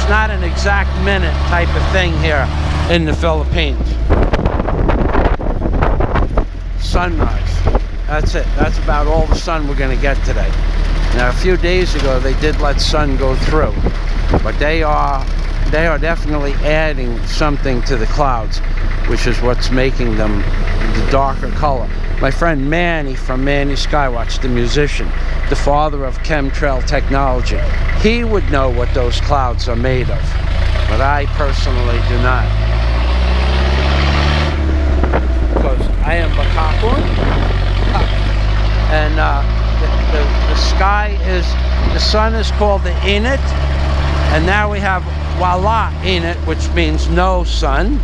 It's not an exact minute type of thing here in the Philippines. Sunrise. That's it. That's about all the sun we're going to get today. Now, a few days ago, they did let sun go through, but they are definitely adding something to the clouds, which is what's making them the darker color. My friend Manny from Manny Skywatch, the musician, the father of chemtrail technology, he would know what those clouds are made of, but I personally do not. Because I am Bakakun, and the sky is, the sun is called the Init, and now we have Wala Init, which means no sun.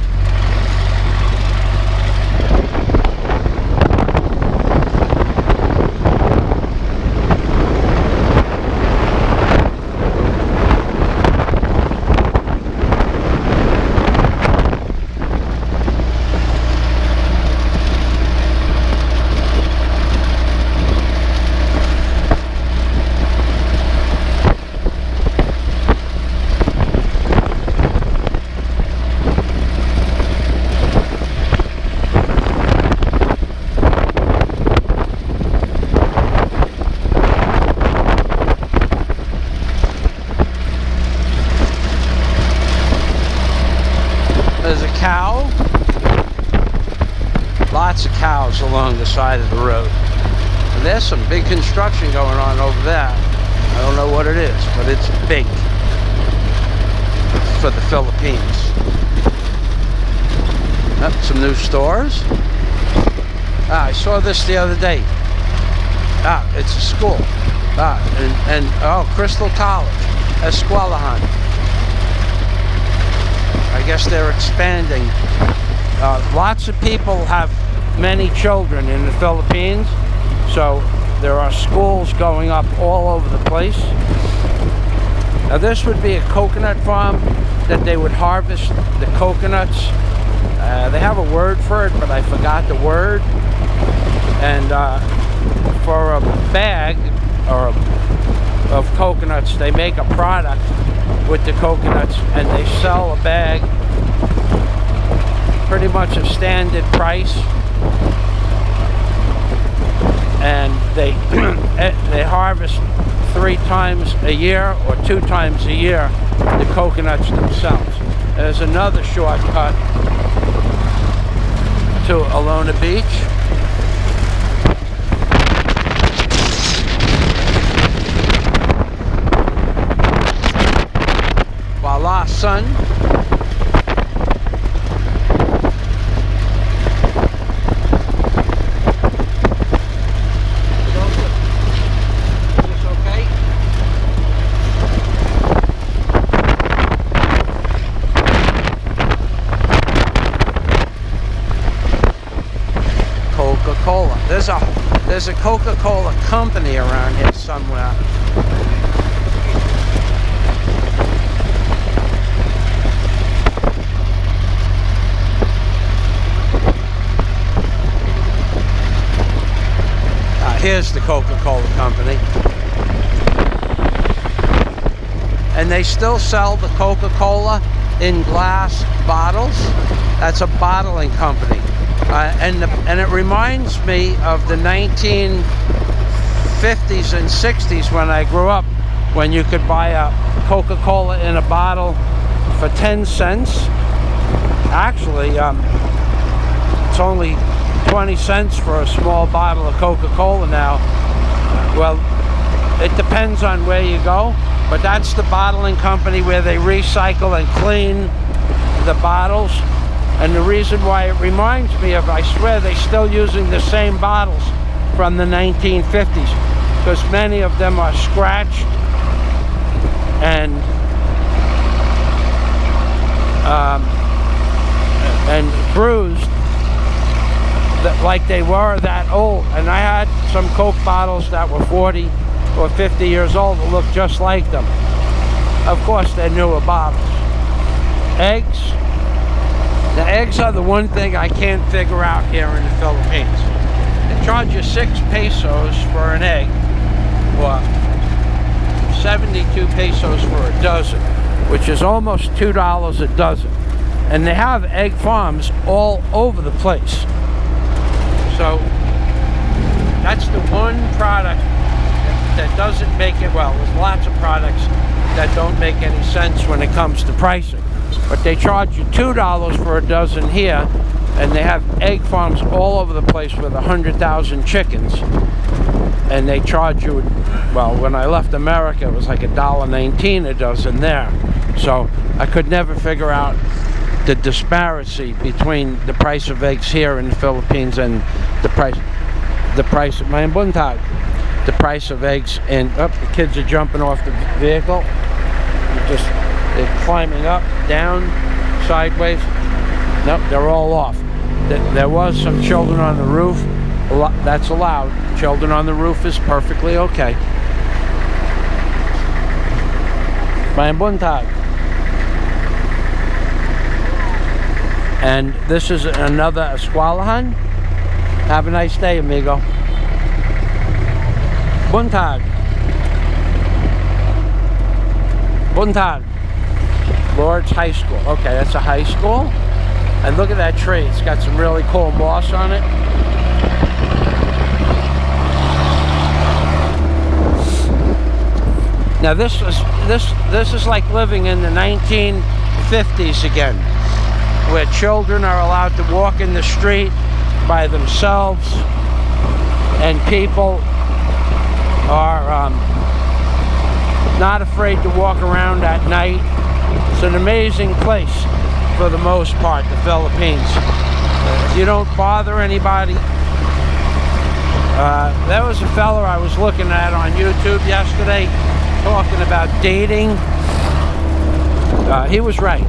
Cow. Lots of cows along the side of the road. And there's some big construction going on over there. I don't know what it is, but it's big for the Philippines. Some new stores. I saw this the other day. It's a school. Crystal College, Eskwelahan. I guess they're expanding. Lots of people have many children in the Philippines, so there are schools going up all over the place. Now this would be a coconut farm that they would harvest the coconuts. They have a word for it, but I forgot the word. And for a bag of coconuts, they make a product with the coconuts, and they sell a bag pretty much a standard price, and they they harvest 3 times a year or 2 times a year the coconuts themselves. There's another shortcut to Alona Beach. Voila, sun. Coca-Cola. There's a Coca-Cola company around here somewhere. Here's the Coca-Cola company. And they still sell the Coca-Cola in glass bottles. That's a bottling company. And it reminds me of the 1950s and 60s when I grew up, when you could buy a Coca-Cola in a bottle for 10 cents. Actually, it's only 20 cents for a small bottle of Coca-Cola now. Well, it depends on where you go, but that's the bottling company where they recycle and clean the bottles. And the reason why it reminds me of, I swear they're still using the same bottles from the 1950s, because many of them are scratched and bruised, like they were that old. And I had some Coke bottles that were 40 or 50 years old that looked just like them. Of course, they're newer bottles. Eggs. The eggs are the one thing I can't figure out here in the Philippines. They charge you 6 pesos for an egg, or 72 pesos for a dozen. which is almost $2 a dozen. And they have egg farms all over the place. So that's the one product that doesn't make it, well, there's lots of products that don't make any sense when it comes to pricing. But they charge you $2 for a dozen here, and they have egg farms all over the place with 100,000 chickens. And they charge you, well, when I left America, it was like $1.19 a dozen there. So I could never figure out the disparity between the price of eggs here in the Philippines and the price of my buntag. The price of eggs, and the kids are jumping off the vehicle. They're climbing up, down, sideways. Nope, they're all off. There was some children on the roof. That's allowed. Children on the roof is perfectly okay. My buntag. And this is another eskwalahan. Have a nice day, amigo. Buntag. Buntag. Lord's High School. Okay, that's a high school. And look at that tree. It's got some really cool moss on it. Now this is like living in the 1950s again, where children are allowed to walk in the street by themselves, and people are not afraid to walk around at night. It's an amazing place for the most part, the Philippines. You don't bother anybody. There was a fella I was looking at on YouTube yesterday talking about dating. He was right.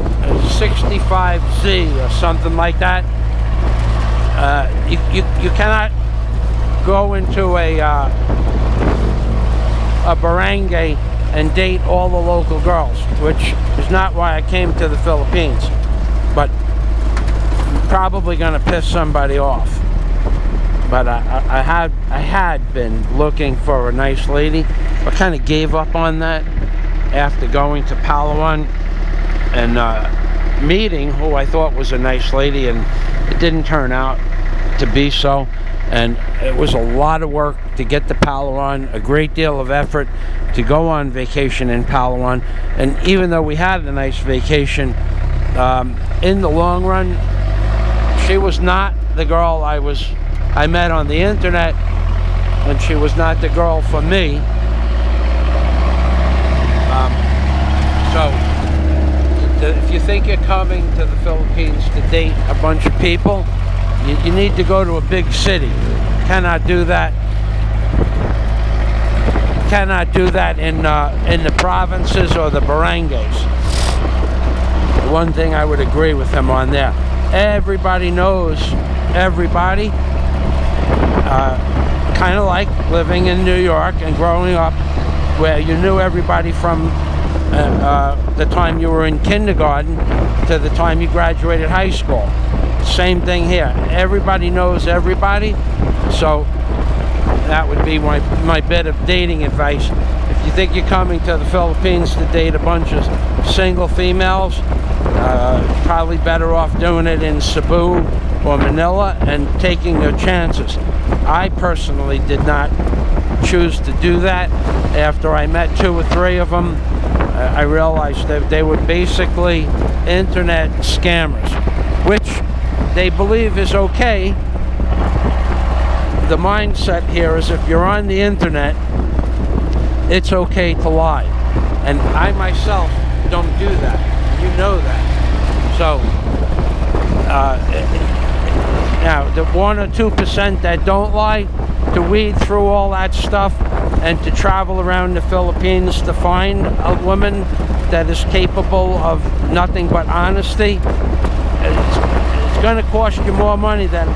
65Z or something like that. You cannot go into a barangay and date all the local girls, which is not why I came to the Philippines. But I'm probably going to piss somebody off. But I had been looking for a nice lady. I kind of gave up on that after going to Palawan and meeting who I thought was a nice lady, and it didn't turn out to be so. And it was a lot of work to get to Palawan, a great deal of effort to go on vacation in Palawan. And even though we had a nice vacation, in the long run, she was not the girl I met on the internet, and she was not the girl for me. If you think you're coming to the Philippines to date a bunch of people, you need to go to a big city. Cannot do that. Cannot do that in the provinces or the barangays. One thing I would agree with him on there. Everybody knows everybody. Kind of like living in New York and growing up, where you knew everybody from the time you were in kindergarten to the time you graduated high school. Same thing here. Everybody knows everybody. So that would be my bit of dating advice. If you think you're coming to the Philippines to date a bunch of single females, probably better off doing it in Cebu or Manila and taking your chances. I personally did not choose to do that. After I met 2 or 3 of them, I realized that they were basically internet scammers, which they believe is okay. The mindset here is if you're on the internet, it's okay to lie. And I myself don't do that. You know that. So, now, the 1 or 2% that don't lie, to weed through all that stuff and to travel around the Philippines to find a woman that is capable of nothing but honesty, it's going to cost you more money than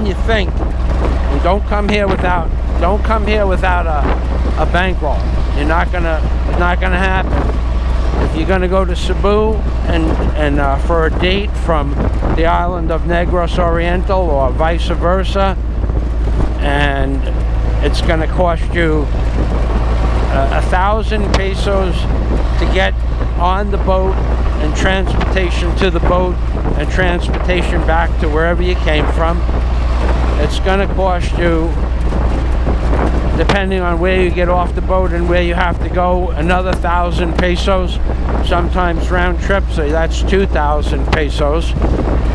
you think. And don't come here without a bankroll. It's not gonna happen. If you're gonna go to Cebu and for a date from the island of Negros Oriental or vice versa, and it's gonna cost you 1,000 pesos to get on the boat and transportation to the boat and transportation back to wherever you came from. It's going to cost you, depending on where you get off the boat and where you have to go, another 1,000 pesos, sometimes round trip, so that's 2,000 pesos.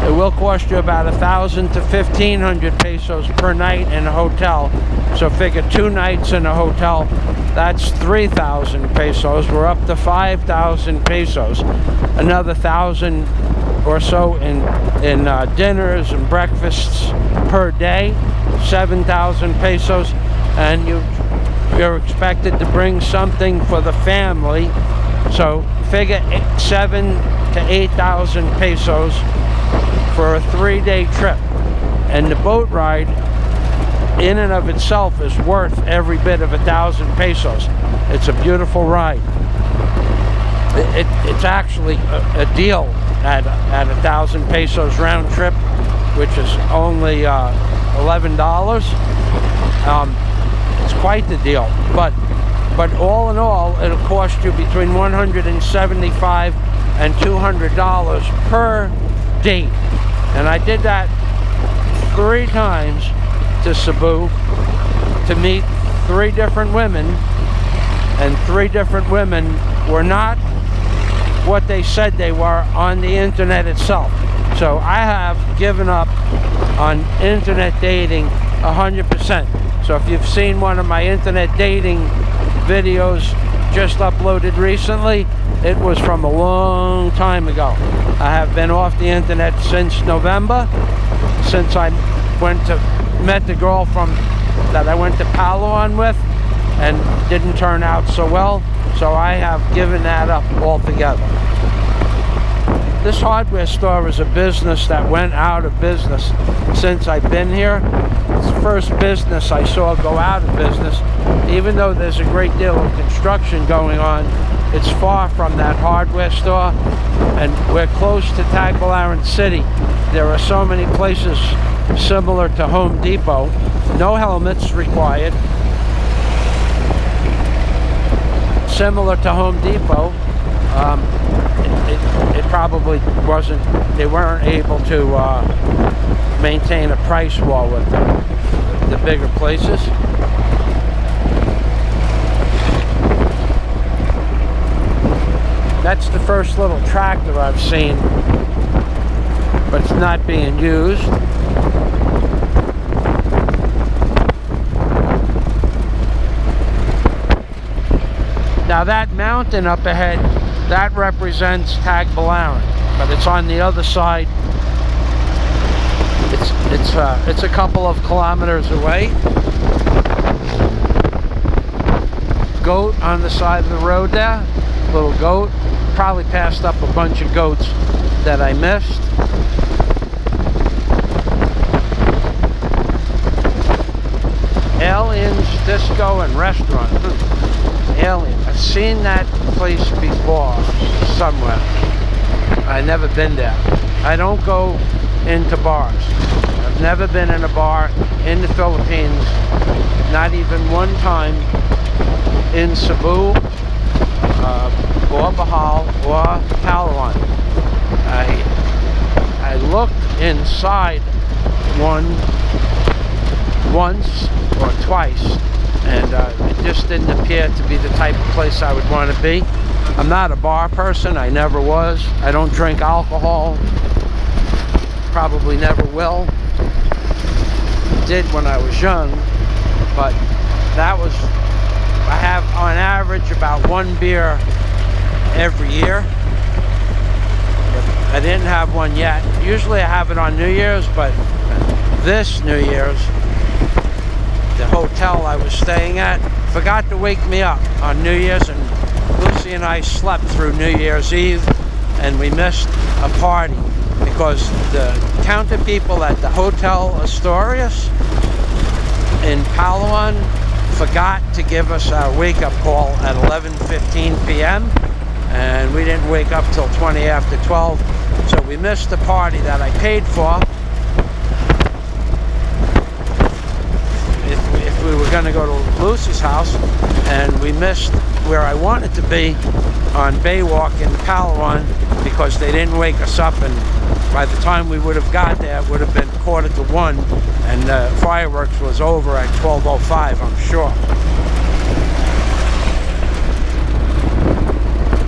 It will cost you about 1,000 to 1,500 pesos per night in a hotel. So figure 2 nights in a hotel, that's 3,000 pesos. We're up to 5,000 pesos. Another 1,000 or so in dinners and breakfasts per day, 7,000 pesos. And you're expected to bring something for the family. So figure 7,000 to 8,000 pesos for a 3-day trip. And the boat ride in and of itself is worth every bit of 1,000 pesos. It's a beautiful ride. It's actually a deal at 1,000 pesos round trip, which is only $11. It's quite the deal, but all in all, it'll cost you between $175 and $200 per date. And I did that 3 times to Cebu to meet 3 different women, and 3 different women were not what they said they were on the internet itself. So I have given up on internet dating 100%. So if you've seen one of my internet dating videos just uploaded recently, it was from a long time ago. I have been off the internet since November, since I met the girl that I went to Palawan with, and didn't turn out so well. So I have given that up altogether. This hardware store is a business that went out of business since I've been here. It's the first business I saw go out of business. Even though there's a great deal of construction going on, it's far from that hardware store, and we're close to Tagbilaran City. There are so many places similar to Home Depot. No helmets required. Similar to Home Depot. It probably wasn't, they weren't able to maintain a price war with the bigger places. That's the first little tractor I've seen, but it's not being used. Now that mountain up ahead, that represents Tagbilaran, but it's on the other side. It's a couple of kilometers away. Goat on the side of the road there, little goat. Probably passed up a bunch of goats that I missed. Aliens Disco and Restaurant. Alien. I've seen that place before somewhere. I've never been there. I don't go into bars. I've never been in a bar in the Philippines, not even one time in Cebu, or Bohol, or Palawan. I looked inside once or twice, and it just didn't appear to be the type of place I would want to be. I'm not a bar person. I never was. I don't drink alcohol. Probably never will. Did when I was young, but I have on average about 1 beer every year. I didn't have one yet. Usually I have it on New Year's, but this New Year's, the hotel I was staying at forgot to wake me up on New Year's, and Lucy and I slept through New Year's Eve, and we missed a party because the counter people at the Hotel Astorias in Palawan forgot to give us our wake-up call at 11:15 p.m. and we didn't wake up till 20 after 12, so we missed the party that I paid for. If we were going to go to Lucy's house, and we missed where I wanted to be on Baywalk in Palawan, because they didn't wake us up, and by the time we would have got there, it would have been 1:45, and the fireworks was over at 12:05, I'm sure.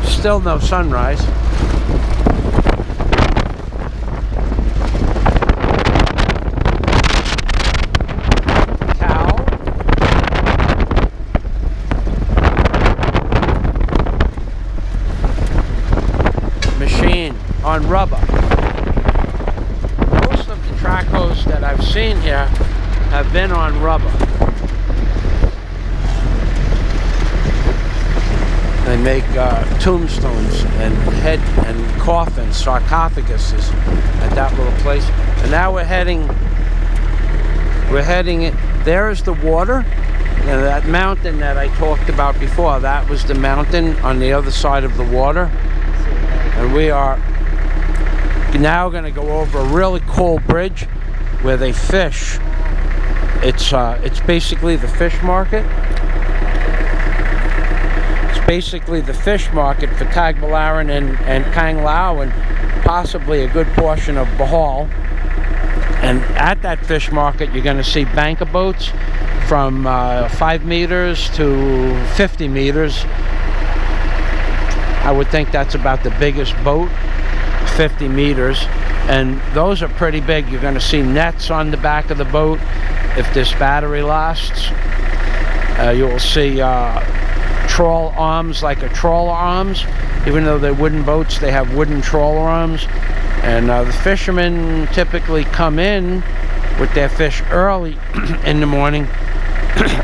Still no sunrise. Machine on rubber. Most of the track hosts that I've seen here have been on rubber. They make tombstones and head and coffins, sarcophaguses at that little place. And now we're heading there is the water. And that mountain that I talked about before, that was the mountain on the other side of the water. And we are now going to go over a really cool bridge where they fish. It's basically the fish market. It's basically the fish market for Tagbilaran and Phang Lao, and possibly a good portion of Bohol. And at that fish market, you're going to see banker boats from 5 meters to 50 meters. I would think that's about the biggest boat, 50 meters, and those are pretty big. You're going to see nets on the back of the boat if this battery lasts. You will see trawl arms, like a trawler arms. Even though they're wooden boats, they have wooden trawler arms. And the fishermen typically come in with their fish early in the morning.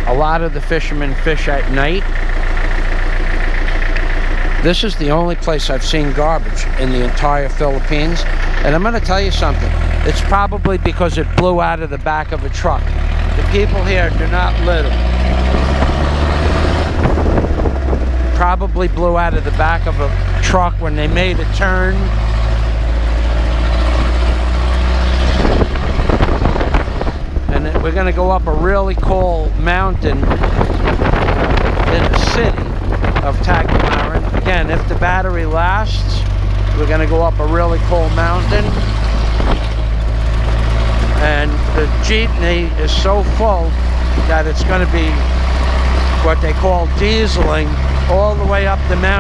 A lot of the fishermen fish at night. This is the only place I've seen garbage in the entire Philippines. And I'm going to tell you something. It's probably because it blew out of the back of a truck. The people here do not litter. Probably blew out of the back of a truck when they made a turn. And we're going to go up a really cool mountain in the city of Tagbilaran. Again, if the battery lasts, we're going to go up a really cool mountain. And the Jeepney is so full that it's going to be what they call dieseling all the way up the mountain.